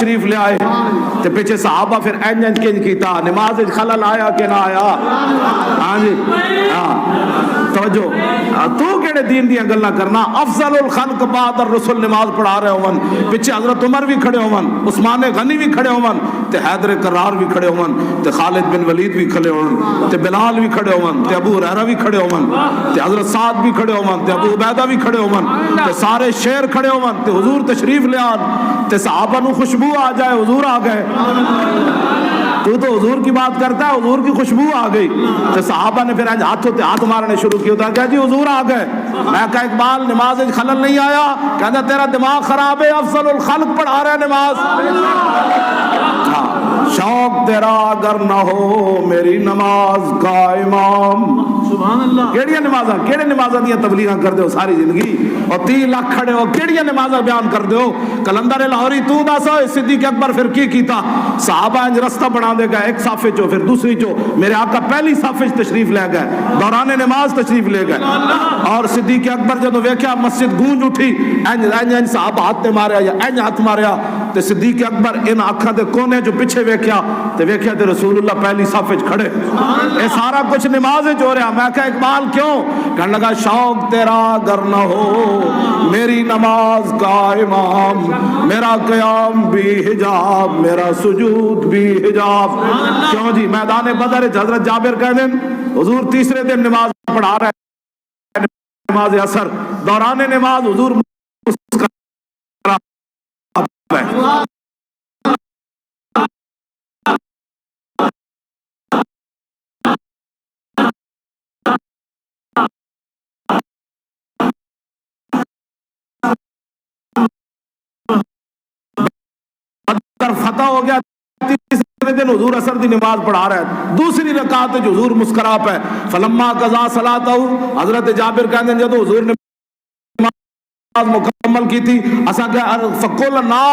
شریف لے آئے تے پیچھے صحابہ پھر اینج کنج کیتا نماز خلل آیا کہ نہ آیا. ہاں جی توجہ تو کہڑے دین دیاں گلاں کرنا. افضل الخلق بعد الرسل نماز پڑھا رہے ہون پیچھے حضرت عمر بھی کھڑے ہون عثمان غنی بھی کھڑے ہون تے حیدر کرار بھی کھڑے ہون تے خالد بن ولید بھی کھڑے ہون تے بلال بھی کھڑے ہون تے ابو ہریرہ بھی کھڑے ہون تے حضرت سعد بھی کھڑے ہون تے ابو عبیدہ بھی کھڑے ہون تے سارے شیر کھڑے ہون تے حضور تشریف لے آن تے صحابہ نو خوشبو آ جائے حضور آ گئے. تو حضور کی بات کرتا ہے حضور کی خوشبو آ گئی تو صحابہ نے پھر ہاتھوں تے ہاتھ مارنے شروع کیا تھا کہ جی حضور آ گئے. میں کہا اقبال نماز خلل نہیں آیا کہتا تیرا دماغ خراب ہے افضل الخلق پڑھا رہے نماز. شوق تیرا اگر نہ ہو میری نماز کا امام. سبحان اللہ. کیڑیاں نمازاں کیڑے نمازاں دیاں تبلیغاں کر دیو ساری زندگی اور 3 لاکھ کھڑے ہو کیڑیاں نمازاں بیان کر دیو. کلندر لاہوری تو دسو صدیق اکبر پھر کی کیتا صحابہ انج رستہ بنا دے گا ایک صف چو پھر دوسری چو میرے آقا پہلی صف تشریف لے گئے دوران نماز تشریف لے گئے اور صدیق اکبر جدوں ویکھیا مسجد گونج اٹھی انج صحابہ ہاتھ ماریا یا انج ہاتھ ماریا تے صدیق اکبر ان اکھاں دے کونے جو پیچھے ویکھیا تے رسول اللہ پہلی صف وچ کھڑے. اے سارا کچھ نماز وچ ہو رہا. میں کہا اقبال کیوں کہنے لگا شوق تیرا گر نہ ہو میری نماز کا امام میرا قیام بھی حجاب میرا سجود بھی حجاب. کیوں جی میدان بدر حضرت جابر کہہ دیں حضور تیسرے دن نماز پڑھا رہے ہیں نماز اثر دوران نماز حضور فتح ہو گیا. تیسرے دن حضور اثر دی نماز پڑھا رہا ہے دوسری رکعت جو حضور مسکرا پہ فلما قضا صلاتہ حضرت جابر کہتے ہیں جب حضور نے نماز مکمل کی تھی اسا کہ فقلنا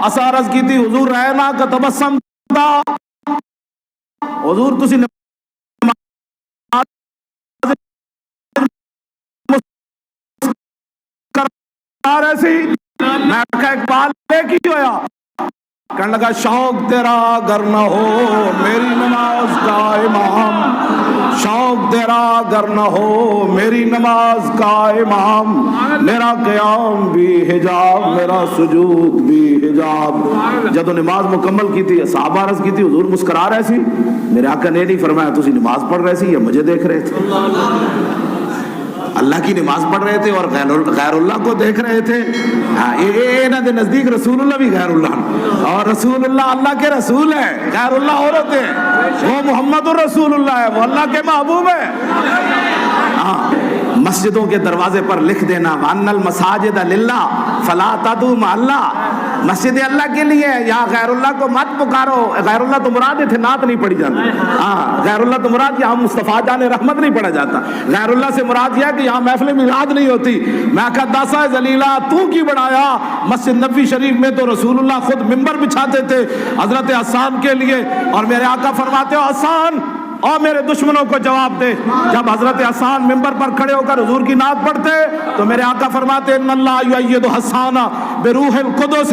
اسا عرض کی تھی حضور رہنا کا تبسم تھا حضور تسی نماز مسکرا رہے سی. میں کہا اقبال لے کی ہویا کہنے لگا شوق تیرا گر نہ ہو میری نماز کا امام شوق تیرا گر نہ ہو میری نماز کا امام میرا قیام بھی حجاب میرا سجود بھی حجاب. جب نماز مکمل کی تھی صحابہ عرض کی تھی حضور مسکرا رہے سی میرے آقا نے نہیں فرمایا تسی نماز پڑھ رہے سی یا مجھے دیکھ رہے تھے. اللہ کی نماز پڑھ رہے تھے اور غیر اللہ کو دیکھ رہے تھے. انہاں دے نزدیک رسول اللہ بھی غیر اللہ اور رسول اللہ اللہ کے رسول ہے غیر اللہ اور ہوتے ہیں وہ محمد الرسول اللہ ہے وہ اللہ کے محبوب ہے. مسجدوں کے دروازے پر لکھ دینا وَأَنَّ الْمَسَاجِدَ لِلَّهِ فَلَا تَدْعُوا مَعَ اللَّهِ مسجد اللہ کے لیے یہاں غیر اللہ کو مت پکارو. غیر اللہ تو مراد ہے نعت نہیں پڑھی جاتی. غیر اللہ تو مراد یہاں مصطفیٰ جان رحمت نہیں پڑھا جاتا. غیر اللہ سے مراد یہ ہے کہ یہاں محفل میلاد نہیں ہوتی. میں کہا داسا ذلیلہ تو کی بڑھایا مسجد نبوی شریف میں تو رسول اللہ خود ممبر بچھاتے تھے حضرت حسان کے لیے اور میرے آقا فرماتے ہو حسان اور میرے دشمنوں کو جواب دے. جب حضرت حسان ممبر پر کھڑے ہو کر حضور کی نعت پڑھتے تو میرے آقا فرماتے ان اللہ یؤید حسان بروح القدس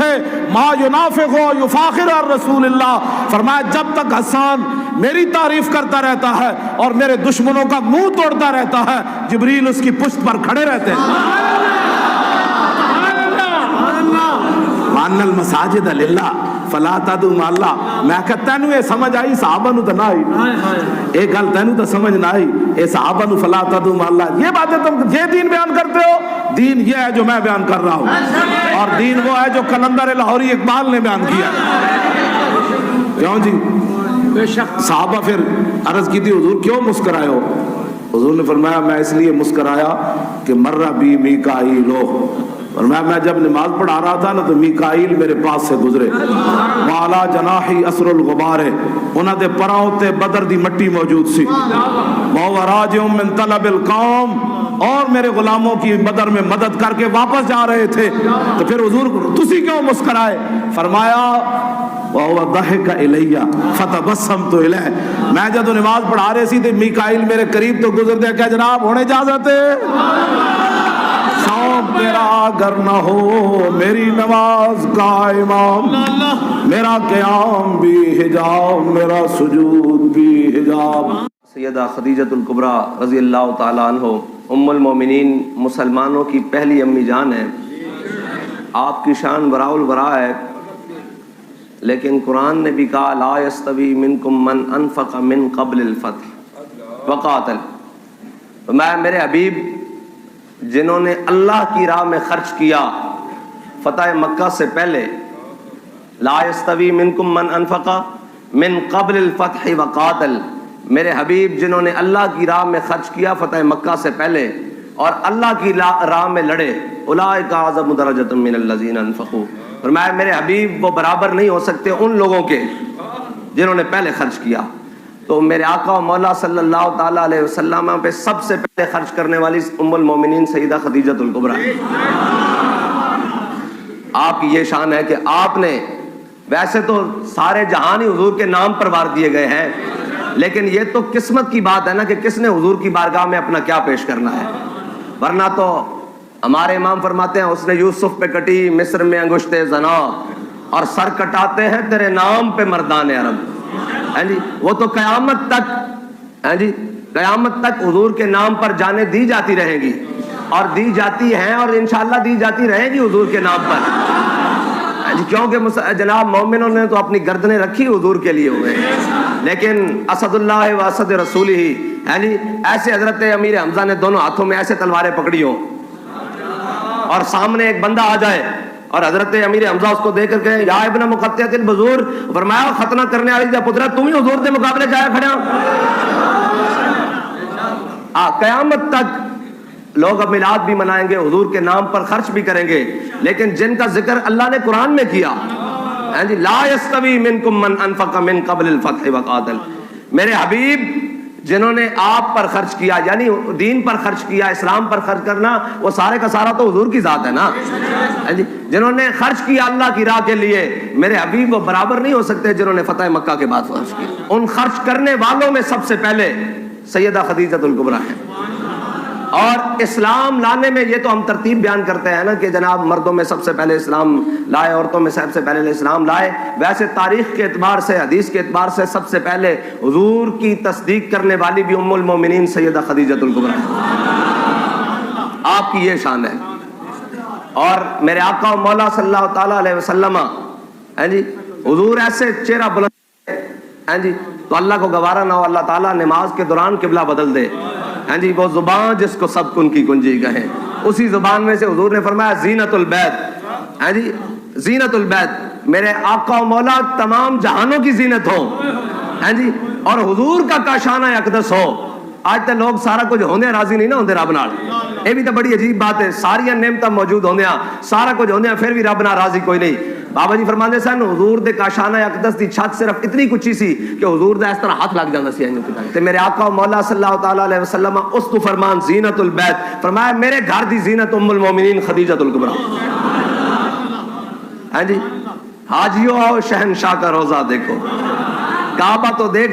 ما ینافق یفاخر الرسول اللہ. فرمایا جب تک حسان میری تعریف کرتا رہتا ہے اور میرے دشمنوں کا منہ توڑتا رہتا ہے جبریل اس کی پشت پر کھڑے رہتے ہیں. وَأَنَّ الْمَسَاجِدَ لِلَّهِ فلا تدعوا مع اللہ. میں کہتا تینوں یہ سمجھ آئی صحابہ نو تو نہ آئی ایک گل تینوں تو سمجھ نہ آئی اے صحابہ نو فلا تدعوا مع اللہ. یہ باتیں تم یہ دین بیان کرتے ہو. دین یہ ہے جو میں بیان کر رہا ہوں اور دین وہ ہے جو کلندر لاہوری اقبال نے بیان کیا. کیوں جی صحابہ پھر عرض کی تھی حضور کیوں مسکرائے ہو. حضور نے فرمایا میں اس لیے مسکرایا کہ مرہ بی میکائیل اور میں جب نماز پڑھا رہا تھا نا تو میکائیل میرے پاس سے گزرے. والا جناحی اثر الغبار انہاں دے پراؤں تے بدر دی مٹی موجود سی. وَهُوَ رَاجِعٌ مِّن طَلَبِ الْقَوْمِ اور میرے غلاموں کی بدر میں مدد کر کے واپس جا رہے تھے. تو پھر حضور تسی کیوں مسکرائے. فرمایا وَهُوَ ضَحِكَ إِلَيَّ فَتَبَسَّمْتُ إِلَيْهِ. میں جب نماز پڑھا رہے سی تو میکائیل میرے قریب تو گزر دیا کہ جناب ہونے اجازت ہے. تیرا اگر نہ ہو میری نماز کا امام، میرا قیام بھی حجاب، میرا سجود بھی حجاب۔ سیدہ خدیجۃ الکبریٰ رضی اللہ تعالیٰ عنہ ام المومنین مسلمانوں کی پہلی امی جان ہیں۔ آپ کی شان براء البراء ہے، لیکن قرآن نے بھی کہا لا یستوی منکم من انفق من قبل الفتح وقاتل۔ میں میرے حبیب جنہوں نے اللہ کی راہ میں خرچ کیا فتح مکہ سے پہلے، لا یستوی منکم من انفق من قبل الفتح وقاتل، میرے حبیب جنہوں نے اللہ کی راہ میں خرچ کیا فتح مکہ سے پہلے اور اللہ کی راہ میں لڑے، اولئک اعظم درجۃ من الذین انفقوا، فرمایا میرے حبیب وہ برابر نہیں ہو سکتے ان لوگوں کے جنہوں نے پہلے خرچ کیا۔ تو میرے آقا و مولا صلی اللہ تعالیٰ علیہ وسلم پہ سب سے پہلے خرچ کرنے والی ام المومنین سیدہ خدیجۃ الکبریٰ۔ آپ کی یہ شان ہے کہ آپ نے، ویسے تو سارے جہان ہی حضور کے نام پر وار دیے گئے ہیں، لیکن یہ تو قسمت کی بات ہے نا کہ کس نے حضور کی بارگاہ میں اپنا کیا پیش کرنا ہے، ورنہ تو ہمارے امام فرماتے ہیں اس نے یوسف پہ کٹی مصر میں انگشت زنا، اور سر کٹاتے ہیں تیرے نام پہ مردان عرب۔ جی وہ تو قیامت تک، جی قیامت تک حضور کے نام پر جانیں دی جاتی رہیں گی، اور دی جاتی ہیں اور انشاءاللہ دی جاتی رہیں گی حضور کے نام پر، جی کیونکہ جناب مومنوں نے تو اپنی گردنیں رکھی حضور کے لیے ہوئے، لیکن اسد اللہ و اسد رسول ہی، جی ایسے حضرت امیر حمزہ نے دونوں ہاتھوں میں ایسے تلواریں پکڑی ہوں اور سامنے ایک بندہ آ جائے اور حضرت امیر حمزہ اس کو دیکھ کر کہے یا ابن مقطعۃ البذور، فرمایا ختنہ کرنے والی دا پترا تم ہی حضور دے مقابلے جایا کھڑے ہو۔ قیامت تک لوگ اب میلاد بھی منائیں گے، حضور کے نام پر خرچ بھی کریں گے، لیکن جن کا ذکر اللہ نے قرآن میں کیا، جی لا یستوی منکم من انفق من قبل الفتح وقاتل، میرے حبیب جنہوں نے آپ پر خرچ کیا، یعنی دین پر خرچ کیا، اسلام پر خرچ کرنا، وہ سارے کا سارا تو حضور کی ذات ہے نا، جنہوں نے خرچ کیا اللہ کی راہ کے لیے، میرے حبیب وہ برابر نہیں ہو سکتے جنہوں نے فتح مکہ کے بعد خرچ کیا۔ ان خرچ کرنے والوں میں سب سے پہلے سیدہ خدیجۃ الکبریٰ ہیں۔ اور اسلام لانے میں یہ تو ہم ترتیب بیان کرتے ہیں نا کہ جناب مردوں میں سب سے پہلے اسلام لائے، عورتوں میں سب سے پہلے اسلام لائے، ویسے تاریخ کے اعتبار سے، حدیث کے اعتبار سے سب سے پہلے حضور کی تصدیق کرنے والی بھی ام المومنین سیدہ خدیجۃ الکبریٰ ہے۔ آپ کی یہ شان ہے۔ اور میرے آقا و مولا صلی اللہ تعالیٰ علیہ وسلم، جی حضور ایسے چہرہ بلند، جی تو اللہ کو گوارا نہ ہو اللہ تعالیٰ نماز کے دوران قبلہ بدل دے، جی وہ زبان جس کو سب کن کی کنجی کہیں، اسی زبان میں سے حضور نے فرمایا زینت البیت، جی زینت البیت، میرے آقا و مولا تمام جہانوں کی زینت ہو، جی اور حضور کا کاشانہ اقدس ہو۔ آج تک لوگ سارا کچھ ہوندے راضی نہیں نہ ہوندے رب نال، یہ بھی تو بڑی عجیب بات ہے، ساری نعمتاں موجود ہوندیاں، سارا کچھ ہوندیاں، پھر بھی رب نال راضی کوئی نہیں۔ بابا جی فرماندے سن حضور دے کاشانہ اقدس دی چھت صرف اتنی کچی سی کہ حضور دا اس طرح ہاتھ لگ جاندا سی تے میرے آقا و مولا صلی اللہ تعالی علیہ وسلم اس تو فرمان زینت البیت، فرمایا میرے گھر دی زینت ام المومنین خدیجۃ الکبریٰ۔ ہاں جی حاجیو آؤ شہنشاہ کا روزہ دیکھو، کعبہ تو دیکھ